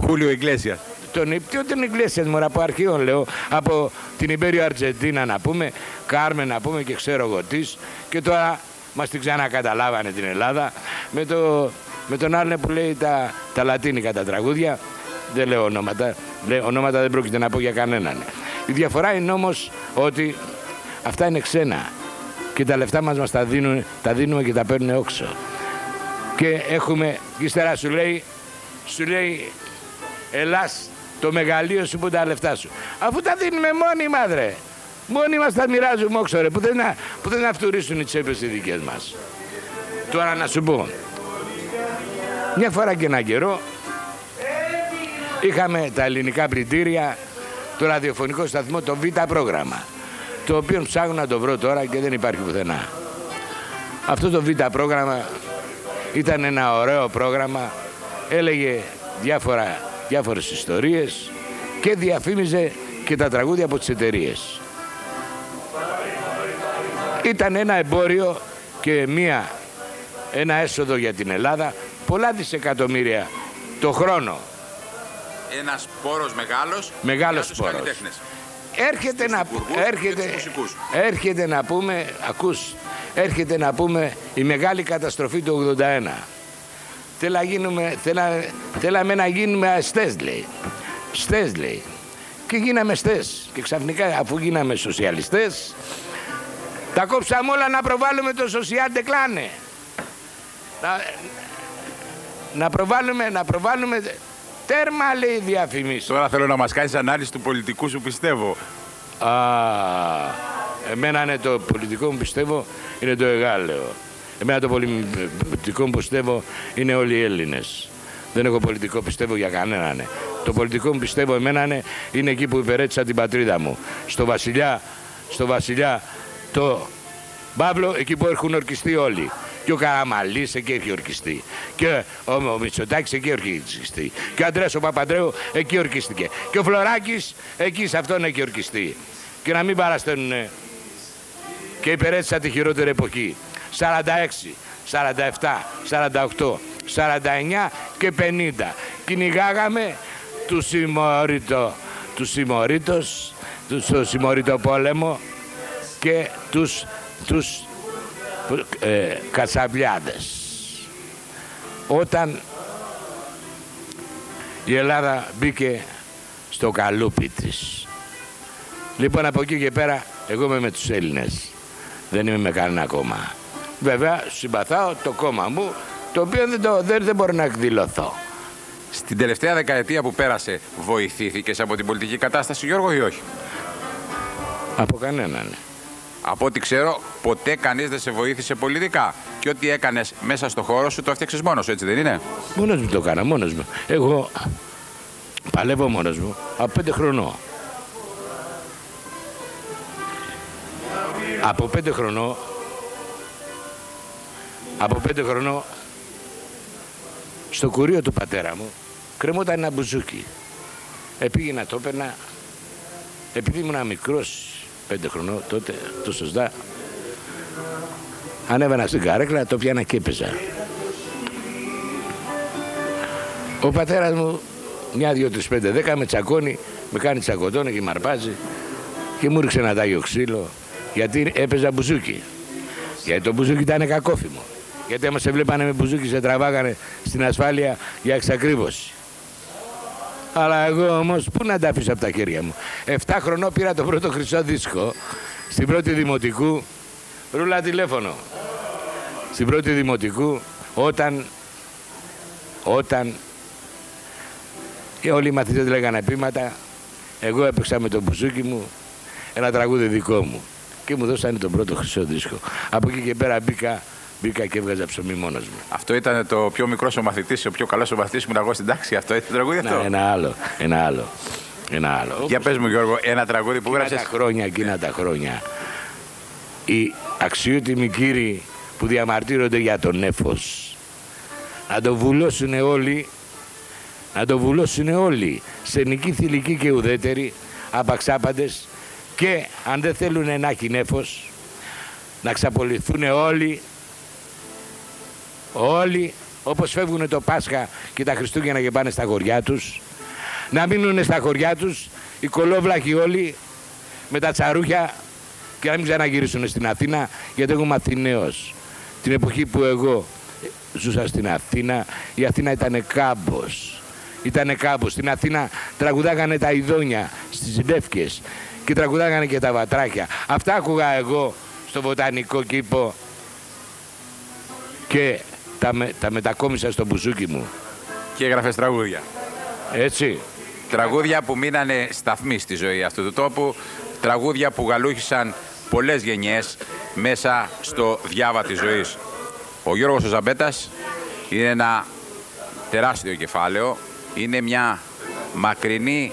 Χούλιο Ιγκλέσιας. Τον Ιγκλέσιας, μωρά, από αρχείων λέω, από την Ιμπέριο Αργεντίνα να πούμε, Κάρμεν να πούμε και ξέρω εγώ τις, και τώρα μας την ξανακαταλάβανε την Ελλάδα με τον άλλο που λέει τα λατίνικα τα τραγούδια. Δεν λέω ονόματα, ονόματα δεν πρόκειται να πω για κανέναν. Η διαφορά είναι όμως ότι αυτά είναι ξένα και τα λεφτά μας τα δίνουμε και τα παίρνουν όξο. Και έχουμε, και ύστερα σου λέει ελάς το μεγαλείο σου που τα λεφτά σου. Αφού τα δίνουμε μόνοι μας, ρε. Μόνοι μας τα μοιράζουμε όξο, ρε, που δεν να φτουρίσουν οι τσέπες οι δικές μας. Τώρα να σου πω, μια φορά και έναν καιρό είχαμε τα ελληνικά πλητήρια, το ραδιοφωνικό σταθμό, το Β πρόγραμμα, το οποίο ψάχνω να το βρω τώρα και δεν υπάρχει πουθενά. Αυτό το Β πρόγραμμα ήταν ένα ωραίο πρόγραμμα, έλεγε διάφορες ιστορίες και διαφήμιζε και τα τραγούδια από τις εταιρείες. Ήταν ένα εμπόριο και ένα έσοδο για την Ελλάδα, πολλά δισεκατομμύρια το χρόνο. Ένας πόρος μεγάλος για τους καλλιτέχνες. Έρχεται να πούμε η μεγάλη καταστροφή του 81. Θέλαμε να γίνουμε αστές, λέει. Στές, λέει. Και γίναμε στές. Και ξαφνικά, αφού γίναμε σοσιαλιστές, τα κόψαμε όλα να προβάλλουμε το social decline. Να προβάλλουμε τέρμα, λέει, διαφημίσεις. Τώρα θέλω να μας κάνεις ανάλυση του πολιτικού σου πιστεύω. Εμένα είναι το πολιτικό μου πιστεύω είναι το εγάλεο. Εμένα το πολιτικό μου πιστεύω είναι όλοι οι Έλληνες. Δεν έχω πολιτικό πιστεύω για κανέναν. Το πολιτικό μου πιστεύω εμένα είναι εκεί που υπηρέτησα την πατρίδα μου. Στο Βασιλιά το Παύλο, εκεί που έχουν ορκιστεί όλοι. Και ο Καραμαλής εκεί έχει ορκιστεί. Και ο Μητσοτάκης εκεί έχει ορκιστεί. Και ο Αντρέας ο Παπαντρέου εκεί ορκίστηκε. Και ο Φλωράκης εκεί σε αυτόν έχει ορκιστεί. Και να μην παρασταίνουν. Και υπηρέτησα τη χειρότερη εποχή. 46, 47, 48, 49 και 50. Κυνηγάγαμε τους συμμορίτους, στο συμμορίτο πόλεμο και τους κατσαβλιάδες. Όταν η Ελλάδα μπήκε στο καλούπι της. Λοιπόν, από εκεί και πέρα εγώ είμαι με τους Έλληνες. Δεν είμαι με κανένα κόμμα. Βέβαια συμπαθάω το κόμμα μου, το οποίο δεν μπορώ να εκδηλωθώ. Στην τελευταία δεκαετία που πέρασε, βοηθήθηκες από την πολιτική κατάσταση, Γιώργο, ή όχι? Από κανέναν. Από ό,τι ξέρω, ποτέ κανείς δεν σε βοήθησε πολιτικά. Και ό,τι έκανες μέσα στο χώρο σου το έφτιαξες μόνος σου, έτσι δεν είναι? Μόνος μου το έκανα, μόνος μου. Εγώ παλεύω μόνος μου από 5 χρονών. Από 5 χρονών στο κουρίο του πατέρα μου κρεμόταν ένα μπουζούκι. Πήγαινα, το έπαιρνα, επειδή ήμουν μικρός, 5 χρονών τότε, το σωστά, ανέβαινα στην καρέκλα, το πιάνα και έπαιζα. Ο πατέρας μου, 1, 2, 3, 5, 10, με τσακώνει, με κάνει τσακωτώνει και με αρπάζει και μου ρίξε ένα τάγιο ξύλο, γιατί έπαιζα μπουζούκι. Γιατί το μπουζούκι ήταν κακόφημο. Γιατί άμα σε βλέπανε με μπουζούκι σε τραβάγανε στην ασφάλεια για εξακρίβωση. Αλλά εγώ όμως πού να τα αφήσω από τα χέρια μου. 7 χρονών πήρα το πρώτο χρυσό δίσκο στην πρώτη δημοτικού, ρούλα τηλέφωνο. Στην πρώτη δημοτικού, όταν και όλοι οι μαθητές λέγανε πείματα, εγώ έπαιξα με το μπουζούκι μου ένα τραγούδι δικό μου και μου δώσανε τον πρώτο χρυσό δίσκο. Από εκεί και πέρα μπήκα και έβγαζα ψωμί μόνος μου. Αυτό ήταν το πιο μικρός ο μαθητής, ο πιο καλός ο μαθητής που ήμουν εγώ στην τάξη, αυτό ήταν το τραγούδι αυτό? Ένα άλλο. Για πες μου, Γιώργο, ένα τραγούδι που γράψες. Εκείνα τα χρόνια. Οι αξιότιμοι κύριοι που διαμαρτύρονται για τον νέφος, να το βουλώσουν όλοι, σενικοί, θηλυκοί και ουδέτεροι, απαξάπαντες, και αν δεν θέλουν να έχει νέφος, να ξαπολυθούν όλοι όπως φεύγουν το Πάσχα και τα Χριστούγεννα και πάνε στα χωριά τους, να μείνουν στα χωριά τους οι κολόβλαχοι όλοι με τα τσαρούχια και να μην ξαναγυρίσουν στην Αθήνα, γιατί εγώ είμαι Αθηναίος. Την εποχή που εγώ ζούσα στην Αθήνα, η Αθήνα ήτανε κάμπος. Ήτανε κάμπος. Στην Αθήνα τραγουδάγανε τα ειδόνια στις Λεύκες και τραγουδάγανε και τα βατράχια. Αυτά άκουγα εγώ στο Βοτανικό Κήπο και τα μετακόμισα στο μπουζούκι μου. Και έγραφες τραγούδια. Έτσι. Τραγούδια που μείνανε σταθμοί στη ζωή αυτού του τόπου. Τραγούδια που γαλούχησαν πολλές γενιές μέσα στο διάβα της ζωής. Ο Γιώργος ο Ζαμπέτας είναι ένα τεράστιο κεφάλαιο. Είναι μια μακρινή,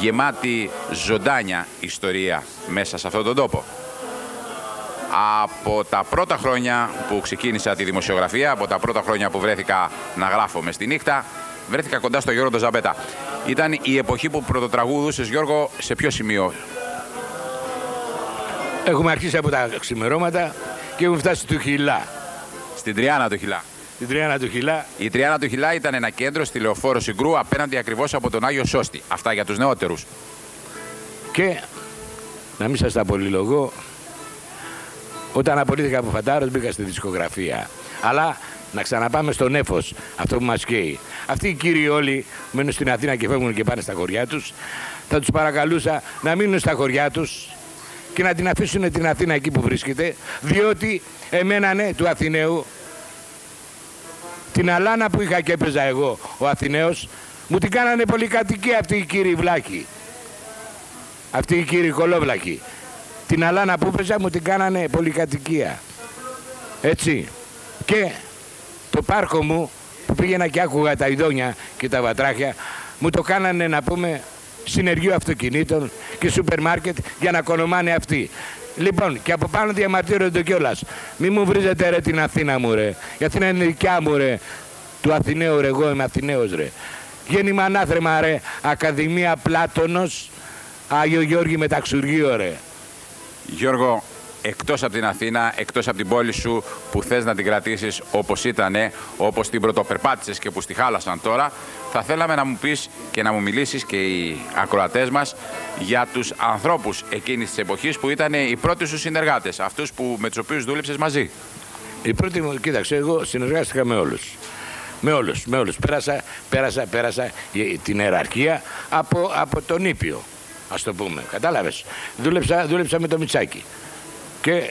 γεμάτη ζωντάνια ιστορία μέσα σε αυτόν τον τόπο. Από τα πρώτα χρόνια που ξεκίνησα τη δημοσιογραφία, από τα πρώτα χρόνια που βρέθηκα να γράφω μες τη νύχτα, βρέθηκα κοντά στο Γιώργο τον Ζαμπέτα. Ήταν η εποχή που πρωτοτραγούδουσες, Γιώργο, σε ποιο σημείο? Έχουμε αρχίσει από τα ξημερώματα και έχουμε φτάσει του Χιλά. Στην Τριάνα του Χιλά. Στην Τριάνα του Χιλά. Η Τριάνα του Χιλά ήταν ένα κέντρο στη Λεωφόρο Συγκρού, απέναντι ακριβώς από τον Άγιο Σώστη. Αυτά για τους νεότερους. Και να μην σας τα πολυλογώ, όταν απολύθηκα από Φαντάρος μπήκα στη δισκογραφία. Αλλά να ξαναπάμε στο νέφος, αυτό που μας καίει. Αυτοί οι κύριοι όλοι μένουν στην Αθήνα και φεύγουν και πάνε στα χωριά τους. Θα τους παρακαλούσα να μείνουν στα χωριά τους και να την αφήσουν την Αθήνα εκεί που βρίσκεται, διότι εμένα, ναι, του Αθηναίου, την αλάνα που είχα και έπαιζα εγώ, ο Αθηναίος, μου την κάνανε πολυκατοικία αυτοί οι κύριοι βλάκοι. Αυτοί οι κύριοι κολόβλακοι. Την αλάνα που έπαιζα μου την κάνανε πολυκατοικία. Έτσι. Και το πάρκο μου που πήγαινα και άκουγα τα ειδόνια και τα βατράχια, μου το κάνανε, να πούμε, συνεργείο αυτοκινήτων και σούπερ μάρκετ για να κονομάνε αυτοί. Λοιπόν, και από πάνω διαμαρτύρονται κιόλας. Μη μου βρίζετε ρε την Αθήνα μου ρε. Η Αθήνα είναι δικιά μου ρε. Του Αθηναίου ρε, εγώ είμαι Αθηναίος ρε. Γέννημα ανάθρεμα ρε. Ακαδημία Πλάτωνος, Άγιο Γιώργη Μεταξουργείο ρε. Γιώργο, εκτός από την Αθήνα, εκτός από την πόλη σου που θες να την κρατήσεις όπως ήτανε, όπως την πρωτοπερπάτησες και που στη χάλασαν τώρα, θα θέλαμε να μου πεις και να μου μιλήσεις και οι ακροατές μας για τους ανθρώπους εκείνης της εποχής που ήταν οι πρώτοι σου συνεργάτες, αυτούς με τους οποίους δούλεψες μαζί. Οι πρώτοι μου, κοίταξε, εγώ συνεργάστηκα με όλους. Με όλους. Πέρασα την ιεραρχία από τον Ήπιο, ας το πούμε. Κατάλαβες. Δούλεψα με το Μητσάκη. Και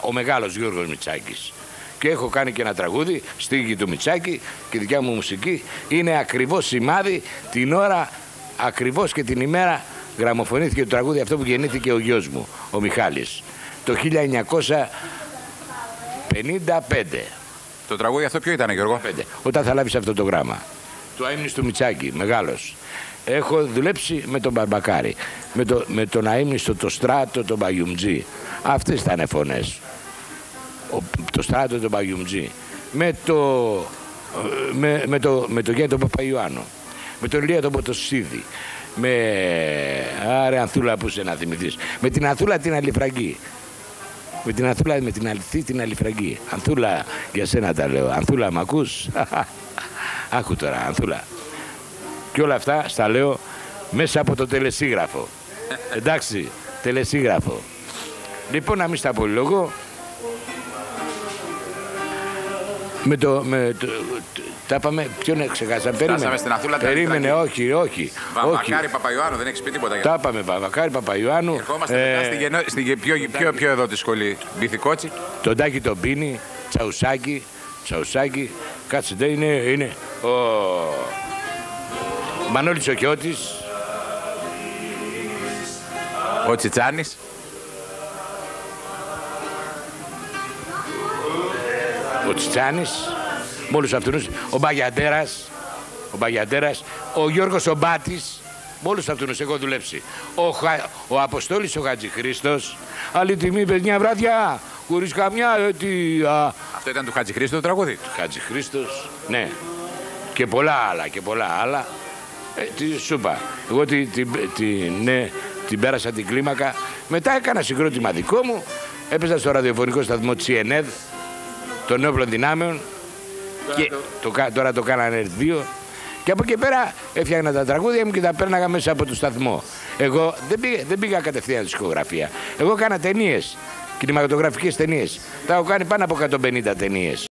ο μεγάλος Γιώργος Μητσάκης. Και έχω κάνει και ένα τραγούδι, στίχη του Μητσάκη και δικιά μου μουσική. Είναι ακριβώς σημάδι την ώρα, ακριβώς και την ημέρα γραμμοφωνήθηκε το τραγούδι αυτό που γεννήθηκε ο γιος μου, ο Μιχάλης, το 1955. Το τραγούδι αυτό ποιο ήταν, Γιώργο? Όταν θα λάβεις αυτό το γράμμα. Το αείμνης του Μητσάκη, μεγάλος. Έχω δουλέψει με τον Μπαρμπακάρη, με τον αείμνηστο, το Στράτο, τον Μπαγιουμτζή. Αυτές ήταν φωνές. Το Στράτο, τον Μπαγιουμτζή. Με το Γέννη τον Παπαϊωάννου. Με τον Ηλία τον Ποτοσίδη. Άρε Ανθούλα που είσαι να θυμηθείς. Με την Ανθούλα την Αλιφραγκή. Με την Αληθή την Αλιφραγκή. Ανθούλα, για σένα τα λέω. Ανθούλα, μ' ακούς? Άκου τώρα, Ανθούλα. Και όλα αυτά στα λέω μέσα από το τελεσίγραφο. Εντάξει, τελεσίγραφο. Λοιπόν, να μην στα πολυλογώ. Τα πάμε, ποιον ξεχάσαμε? Φτάσαμε στην Αθούλα. Περίμενε, όχι. Βαμβακάρη Παπαϊωάννου, δεν έχεις πει τίποτα? Τα πάμε, Βαμβακάρη Παπαϊωάννου. Ερχόμαστε μετά στην πιο εδώ τη σχολή. Μπιθικότσι. Τον Τάκη τον Πίνη, Τσαουσάκη. Κάτσε, είναι ο Μανώλης ο Κιώτης. Ο Τσιτσάνης. Ο Τσιτσάνης, με όλους αυτούς, ο Μπαγιαντέρας, ο Γιώργος ο Μπάτης, με όλους αυτούς έχω δουλέψει. Ο Αποστόλης ο Χατζηχρήστος, άλλη τιμή παιδιά βράδια, χωρίς καμιά αιτία. Αυτό ήταν του Χατζηχρήστου το τραγούδι? Του Χατζηχρήστος, ναι. Και πολλά άλλα. Τι σου είπα, εγώ την πέρασα την κλίμακα, μετά έκανα συγκρότημα δικό μου, έπαιζα στο ραδιοφωνικό σταθμό Τσιενέδ των Νέων Δυνάμεων και τώρα το κάνανε 2 Και από εκεί πέρα έφτιαχνα τα τραγούδια μου και τα πέρναγα μέσα από το σταθμό. Εγώ δεν πήγα κατευθείαν στη δισκογραφία. Εγώ έκανα ταινίες, κινηματογραφικές ταινίες. Τα έχω κάνει πάνω από 150 ταινίες.